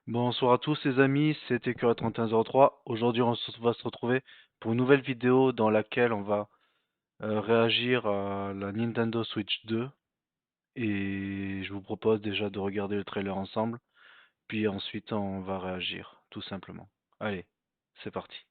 Bonsoir à tous les amis, c'était Cura3103. Aujourd'hui va se retrouver pour une nouvelle vidéo dans laquelle on va réagir à la Nintendo Switch 2. Et je vous propose déjà de regarder le trailer ensemble, puis ensuite on va réagir, tout simplement. Allez, c'est parti.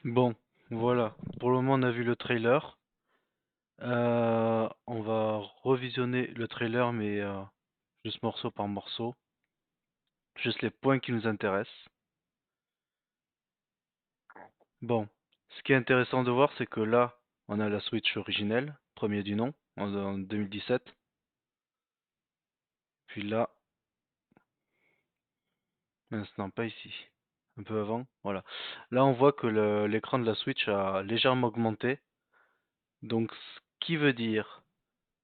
Bon, voilà, pour le moment on a vu le trailer. On va revisionner le trailer mais juste morceau par morceau, juste les points qui nous intéressent. Bon, ce qui est intéressant de voir, c'est que là, on a la Switch originelle, premier du nom, en 2017. Puis là, non, pas ici, un peu avant, voilà. Là, on voit que l'écran de la Switch a légèrement augmenté. Donc, ce qui veut dire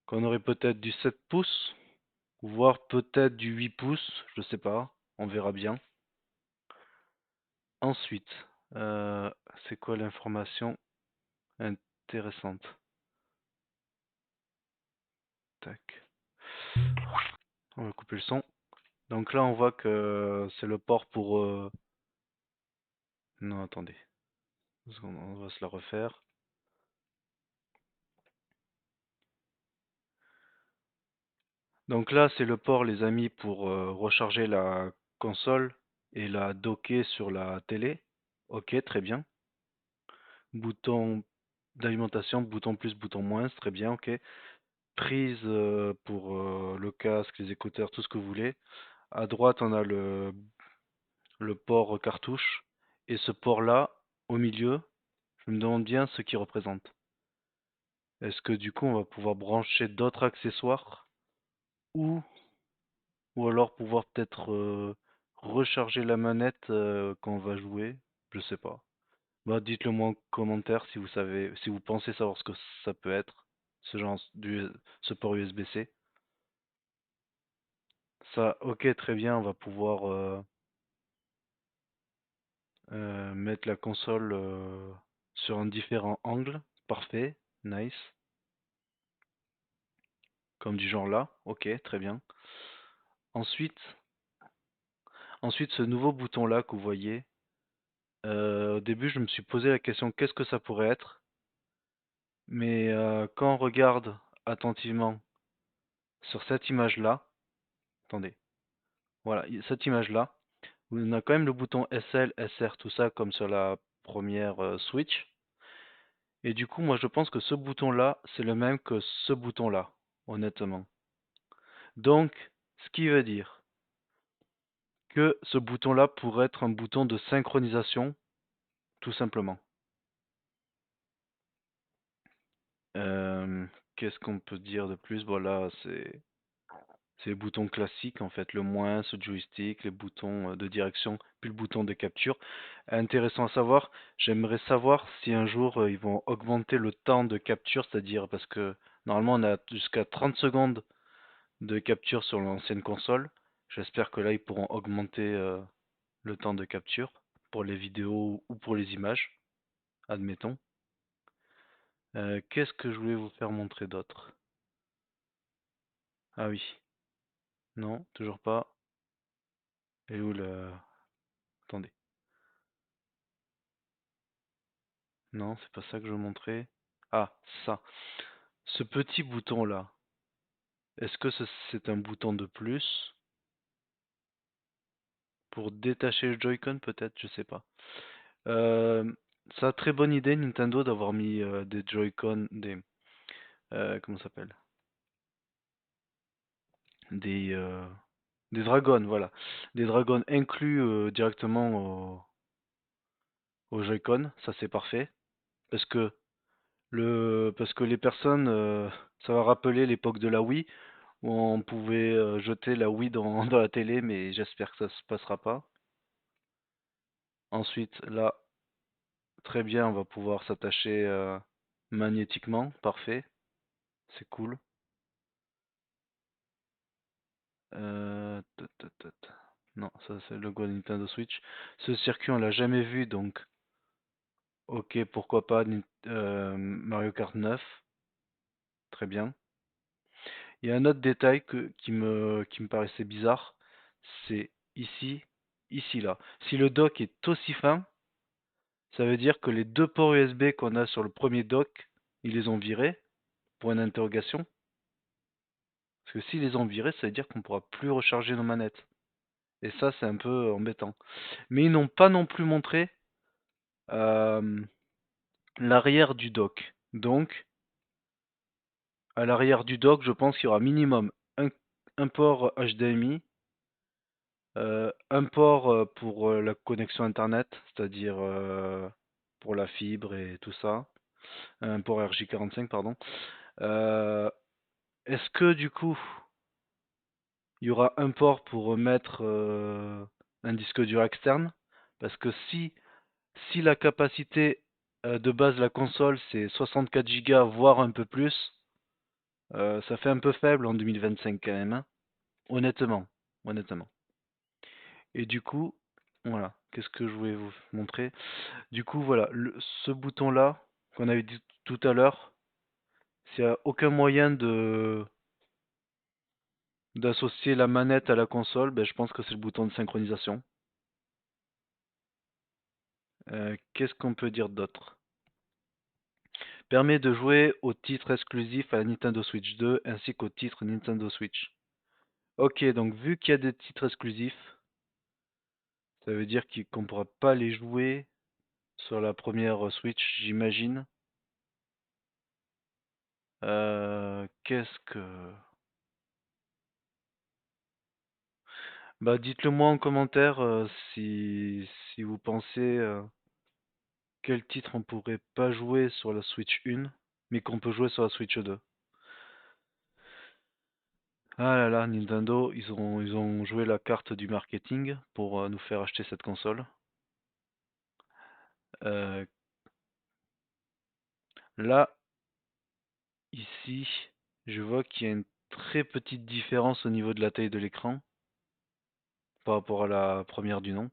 qu'on aurait peut-être du 7 pouces, voire peut-être du 8 pouces, je sais pas, on verra bien. Ensuite, euh, c'est quoi l'information intéressante? Tac. On va couper le son. Donc là, on voit que c'est le port pour... Non, attendez. Une seconde, on va se la refaire. Donc là, c'est le port, les amis, pour recharger la console et la docker sur la télé. Ok, très bien. Bouton d'alimentation, bouton plus, bouton moins, très bien, ok. Prise pour le casque, les écouteurs, tout ce que vous voulez. À droite, on a le port cartouche. Et ce port-là, au milieu, je me demande bien ce qu'il représente. Est-ce que du coup, on va pouvoir brancher d'autres accessoires ou, ou alors pouvoir peut-être recharger la manette quand on va jouer? Je sais pas. Bah, dites-le moi en commentaire si vous savez, si vous pensez savoir ce que ça peut être, ce genre ce port USB-C. Ça, ok, très bien, on va pouvoir mettre la console sur un différent angle. Parfait, nice. Comme du genre là, ok, très bien. Ensuite, ensuite ce nouveau bouton là que vous voyez, début, je me suis posé la question qu'est-ce que ça pourrait être? Mais quand on regarde attentivement sur cette image-là, attendez, voilà, cette image-là, où on a quand même le bouton SL, SR, tout ça, comme sur la première Switch. Et du coup, moi je pense que ce bouton-là, c'est le même que ce bouton-là, honnêtement. Donc, ce qui veut dire que ce bouton-là pourrait être un bouton de synchronisation, tout simplement. Euh, Qu'est-ce qu'on peut dire de plus? Voilà, c'est les boutons classiques en fait, le moins, ce joystick, les boutons de direction, puis le bouton de capture. Intéressant à savoir, j'aimerais savoir si un jour ils vont augmenter le temps de capture, c'est-à-dire parce que normalement on a jusqu'à 30 secondes de capture sur l'ancienne console. J'espère que là ils pourront augmenter le temps de capture pour les vidéos ou pour les images, admettons. Qu'est-ce que je voulais vous faire montrer d'autre? Ah oui, non, toujours pas. Et où le... Attendez. Non, c'est pas ça que je veux montrer. Ah, ça. Ce petit bouton-là. Est-ce que c'est un bouton de plus pour détacher le Joy-Con peut-être? Je sais pas. Euh, Ça très bonne idée Nintendo d'avoir mis des Joy-Con, comment ça s'appelle? Des des Dragons, voilà. Des Dragons inclus directement au Joy-Con, ça c'est parfait. Parce que parce que les personnes, ça va rappeler l'époque de la Wii où on pouvait jeter la Wii dans, dans la télé, mais j'espère que ça se passera pas. Ensuite, là, très bien, on va pouvoir s'attacher magnétiquement, parfait, c'est cool. Ta, ta, ta, ta. Non, ça c'est le logo de Nintendo Switch. Ce circuit, on l'a jamais vu, donc ok, pourquoi pas Mario Kart 9, très bien. Il y a un autre détail qui me paraissait bizarre, c'est ici, ici là. Si le dock est aussi fin, ça veut dire que les deux ports USB qu'on a sur le premier dock, ils les ont virés, pour une interrogation. Parce que s'ils les ont virés, ça veut dire qu'on ne pourra plus recharger nos manettes. Et ça, c'est un peu embêtant. Mais ils n'ont pas non plus montré euh, l'arrière du dock. Donc, à l'arrière du dock, je pense qu'il y aura minimum un port HDMI, un port pour la connexion Internet, c'est-à-dire pour la fibre et tout ça. Un port RJ45, pardon. Euh, Est-ce que du coup, il y aura un port pour mettre un disque dur externe? Parce que si la capacité de base de la console c'est 64 Go, voire un peu plus, ça fait un peu faible en 2025 quand même, hein. Honnêtement, honnêtement. Et du coup, voilà, qu'est-ce que je voulais vous montrer? Du coup, voilà, ce bouton-là qu'on avait dit tout à l'heure, s'il n'y a aucun moyen de d'associer la manette à la console, ben, je pense que c'est le bouton de synchronisation. Qu'est-ce qu'on peut dire d'autre? Permet de jouer aux titres exclusifs à la Nintendo Switch 2 ainsi qu'aux titres Nintendo Switch. Ok, donc vu qu'il y a des titres exclusifs, ça veut dire qu'on ne pourra pas les jouer sur la première Switch, j'imagine. Qu'est-ce que... Bah dites-le moi en commentaire si vous pensez quel titre on pourrait pas jouer sur la Switch 1, mais qu'on peut jouer sur la Switch 2. Ah là là, Nintendo, ils ont joué la carte du marketing pour nous faire acheter cette console. Euh, Là, ici, je vois qu'il y a une très petite différence au niveau de la taille de l'écran par rapport à la première du nom.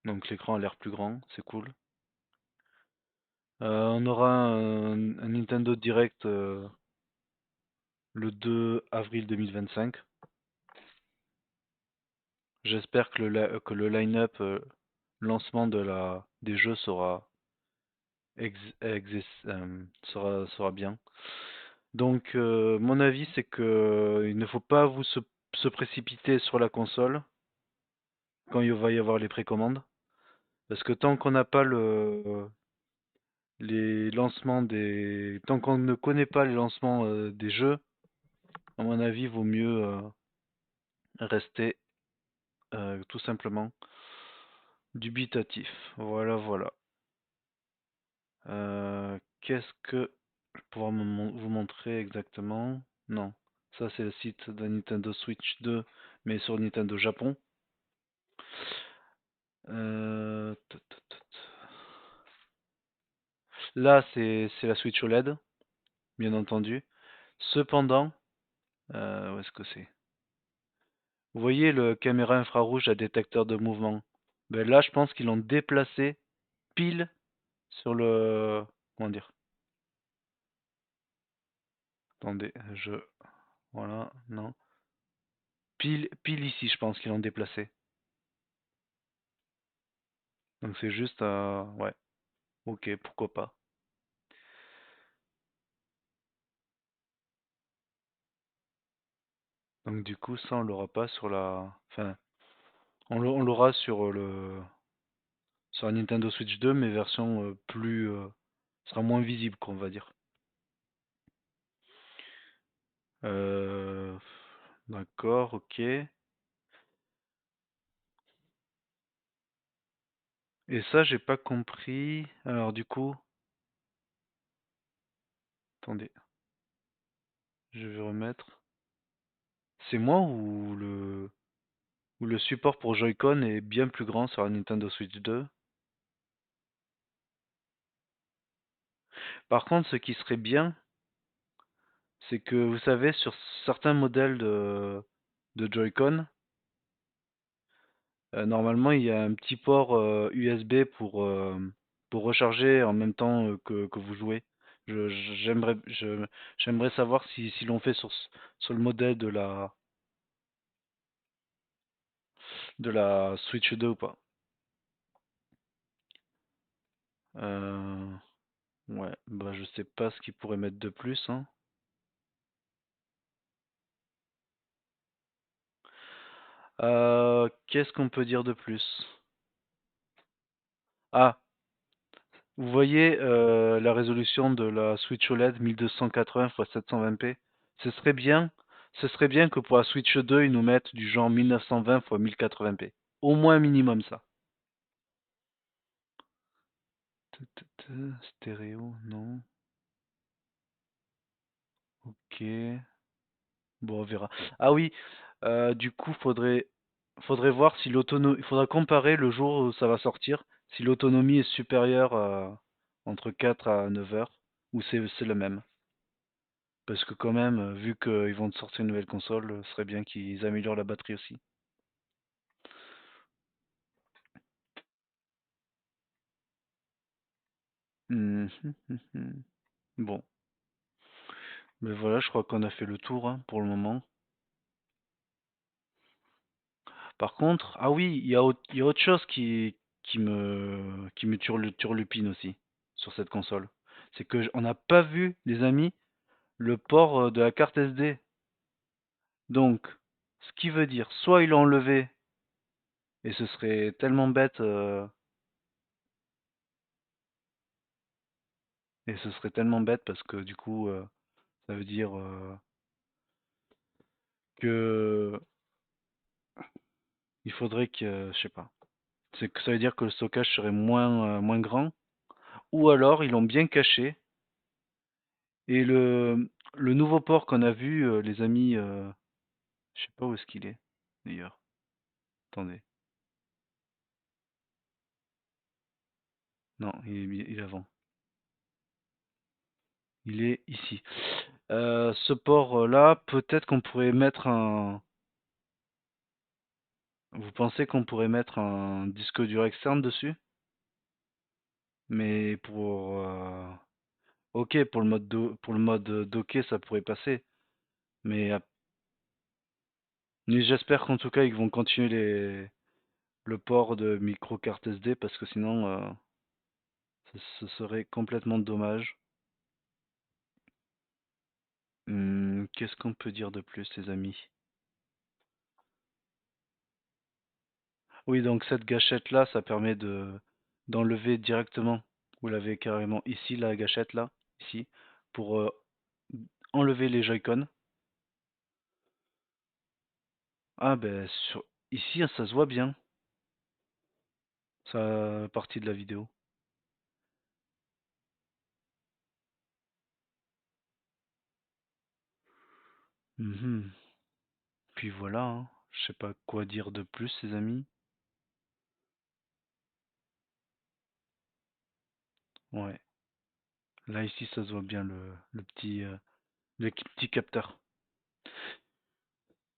Donc l'écran a l'air plus grand, c'est cool. On aura un Nintendo Direct le 2 avril 2025. J'espère que que le line-up lancement des jeux sera bien. Donc, mon avis, c'est que il ne faut pas se précipiter sur la console quand il va y avoir les précommandes, parce que tant qu'on n'a pas tant qu'on ne connaît pas les lancements des jeux, à mon avis, vaut mieux rester tout simplement dubitatif. Voilà, voilà. Qu'est-ce que je vais pouvoir vous montrer exactement? Non, ça c'est le site de Nintendo Switch 2, mais sur Nintendo Japon. Là, c'est la Switch OLED, bien entendu. Cependant, où est-ce que c'est? Vous voyez le caméra infrarouge à détecteur de mouvement? Ben là, je pense qu'ils l'ont déplacé pile sur le... Comment dire? Attendez, Voilà, non. Pile ici, je pense qu'ils l'ont déplacé. Donc c'est juste... Ouais, ok, pourquoi pas. Donc du coup, ça, on l'aura pas sur la... Enfin, on l'aura sur la Nintendo Switch 2, mais version plus... sera moins visible, qu'on va dire. Euh, d'accord, ok. Et ça, j'ai pas compris. Alors du coup, attendez, je vais remettre. C'est moi ou le support pour Joy-Con est bien plus grand sur la Nintendo Switch 2. Par contre, ce qui serait bien, c'est que vous savez, sur certains modèles de Joy-Con, normalement, il y a un petit port USB pour recharger en même temps que vous jouez. J'aimerais savoir si l'on fait sur le modèle de la Switch 2 ou pas. Euh, ouais, bah je sais pas ce qu'ils pourraient mettre de plus, hein. Qu'est-ce qu'on peut dire de plus? Ah, vous voyez la résolution de la Switch OLED 1280 x 720p? Ce serait bien, ce serait bien que pour la Switch 2, ils nous mettent du genre 1920 x 1080p. Au moins un minimum ça. Stéréo, non. Ok. Bon, on verra. Ah oui, du coup, faudrait voir si l'autonomie, il faudra comparer le jour où ça va sortir, si l'autonomie est supérieure entre 4 à 9 heures, ou c'est le même. Parce que quand même, vu qu'ils vont te sortir une nouvelle console, ce serait bien qu'ils améliorent la batterie aussi. Mhm, mhm. Bon, mais voilà, je crois qu'on a fait le tour hein, pour le moment. Par contre, ah oui, il y a autre chose qui me turlupine aussi sur cette console. C'est que on n'a pas vu, les amis, le port de la carte SD. Donc, ce qui veut dire, soit ils l'ont enlevé, et ce serait tellement bête, et ce serait tellement bête parce que du coup, ça veut dire que il faudrait que, je sais pas, c'est que ça veut dire que le stockage serait moins grand, ou alors ils l'ont bien caché. Et le nouveau port qu'on a vu, les amis, je sais pas où est-ce qu'il est, d'ailleurs. Attendez. Non, il est avant. Il est ici. Ce port-là, peut-être qu'on pourrait mettre un... Vous pensez qu'on pourrait mettre un disque dur externe dessus? Mais ok, pour le mode docké, ça pourrait passer. Mais, mais j'espère qu'en tout cas, ils vont continuer le port de micro carte SD parce que sinon ce serait complètement dommage. Qu'est-ce qu'on peut dire de plus, les amis? Oui, donc cette gâchette-là, ça permet de d'enlever directement. Vous l'avez carrément ici, la gâchette là, ici, pour enlever les Joy-Con. Ah ben ici, ça se voit bien, ça partie de la vidéo. Mhm. Puis voilà, hein. Je sais pas quoi dire de plus, les amis. Ouais. Là ici, ça se voit bien le petit capteur.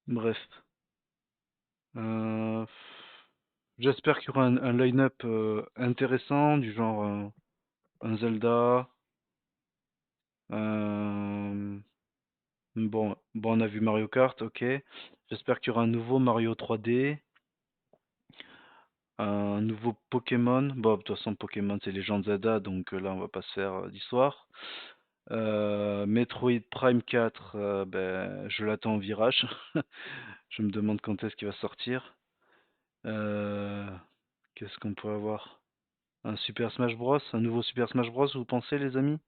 Bref. Euh, J'espère qu'il y aura un line-up intéressant, du genre un Zelda. euh, bon, on a vu Mario Kart, ok. J'espère qu'il y aura un nouveau Mario 3D, un nouveau Pokémon. Bon, de toute façon, Pokémon, c'est Legend Zelda, donc là, on va pas se faire d'histoire. Metroid Prime 4, ben, je l'attends au virage. Je me demande quand est-ce qu'il va sortir. Euh, Qu'est-ce qu'on peut avoir? Un Super Smash Bros, un nouveau Super Smash Bros, vous pensez, les amis?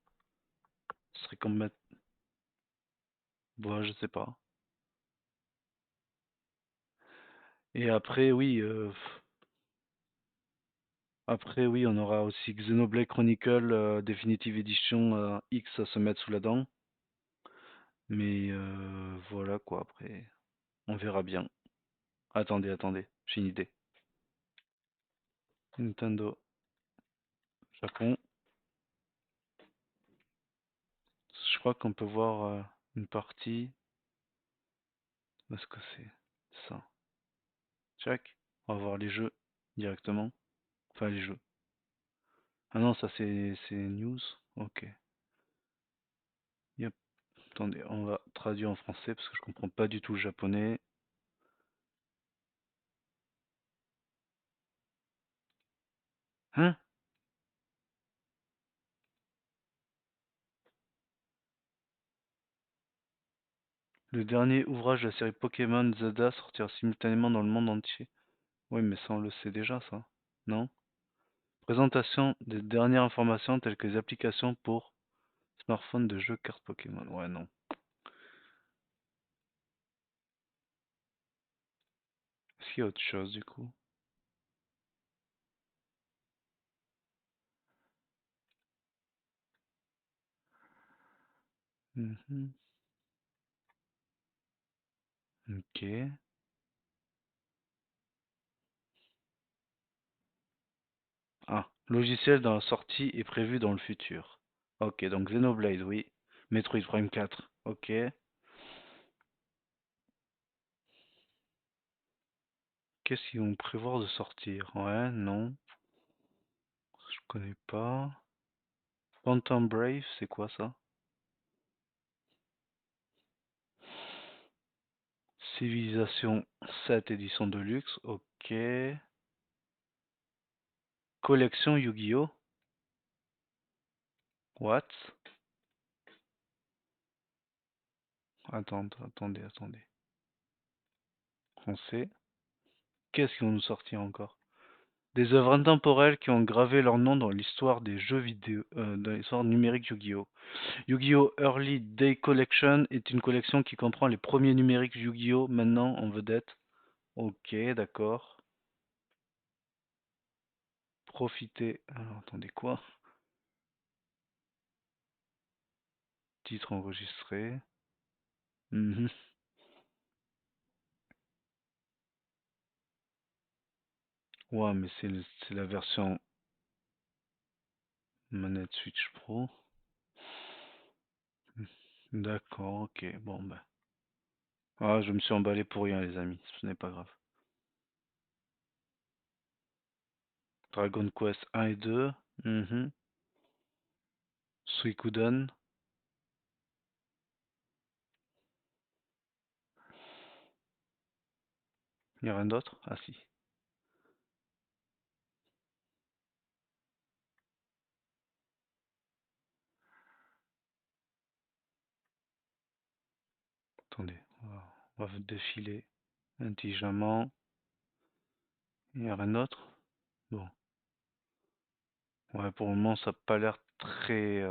Ce serait comme mettre. Bon, je sais pas. Et après, oui, on aura aussi Xenoblade Chronicle Definitive Edition X à se mettre sous la dent. Mais voilà quoi, après, on verra bien. Attendez, j'ai une idée. Nintendo Japon, je crois qu'on peut voir une partie. Où est-ce que c'est? Ça. Check. On va voir les jeux directement. Enfin, les jeux. Ah non, ça c'est news. Ok. Yep. Attendez, on va traduire en français parce que je comprends pas du tout le japonais. Hein? Le dernier ouvrage de la série Pokémon Zelda sortira simultanément dans le monde entier. Oui, mais ça on le sait déjà, ça. Non? Présentation des dernières informations telles que les applications pour smartphone de jeux cartes Pokémon. Ouais, non. Est-ce qu'il y a autre chose du coup? Mhm. Ok. Ah, logiciel dans la sortie est prévu dans le futur. Ok, donc Xenoblade, oui. Metroid Prime 4, ok. Qu'est-ce qu'ils vont prévoir de sortir? Ouais, non, je connais pas. Phantom Brave, c'est quoi ça? Civilisation 7 édition de luxe, ok. Collection Yu-Gi-Oh! What? Attendez. Français. Qu'est-ce qu'ils vont nous sortir encore? Des œuvres intemporelles qui ont gravé leur nom dans l'histoire des jeux vidéo, dans l'histoire numérique Yu-Gi-Oh! Yu-Gi-Oh! Early Day Collection est une collection qui comprend les premiers numériques Yu-Gi-Oh! Maintenant en vedette. Ok, d'accord. Profitez. Alors, attendez quoi? Titre enregistré. Mhm. Ouais, mais c'est la version manette Switch Pro. D'accord, ok. Bon, ben. Ah, je me suis emballé pour rien, les amis. Ce n'est pas grave. Dragon Quest 1 et 2. Mhm. Suikoden. Il n'y a rien d'autre? Ah si. Attendez, on va défiler intelligemment. Il n'y a rien d'autre? Bon. Ouais, pour le moment, ça n'a pas l'air très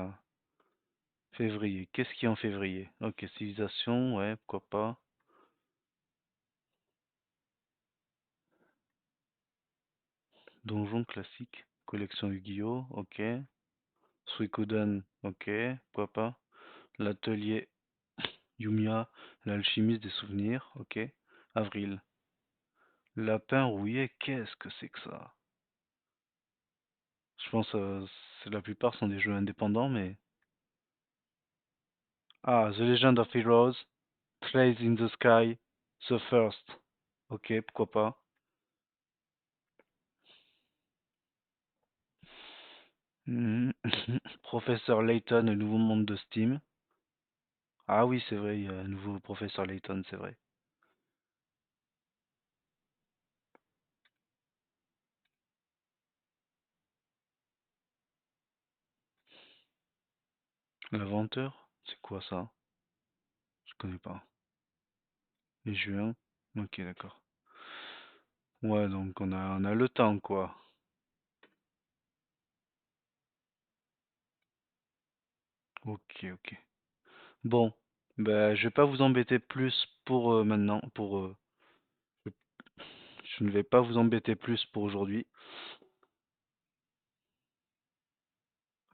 février. Qu'est-ce qui est en février? Ok, civilisation, ouais, pourquoi pas. Donjon classique, collection Yu-Gi-Oh, ok. Suikoden, ok, pourquoi pas. L'atelier Yumiya, l'alchimiste des souvenirs, ok. Avril. Lapin rouillé, qu'est-ce que c'est que ça? Je pense c'est la plupart sont des jeux indépendants, mais... Ah, The Legend of Heroes, Trails in the Sky, The First. Ok, pourquoi pas. Mhm. Professeur Layton, le nouveau monde de Steam. Ah oui, c'est vrai, il y a un nouveau Professeur Layton, c'est vrai. L'inventeur? C'est quoi ça? Je connais pas. Et juin? Ok, d'accord. Ouais, donc on a le temps, quoi. Ok, ok. Bon, ben, je vais pas vous embêter plus pour maintenant. Je je ne vais pas vous embêter plus pour aujourd'hui.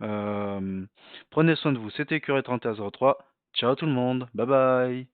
Euh, Prenez soin de vous. C'était Curé 3103. Ciao tout le monde. Bye bye.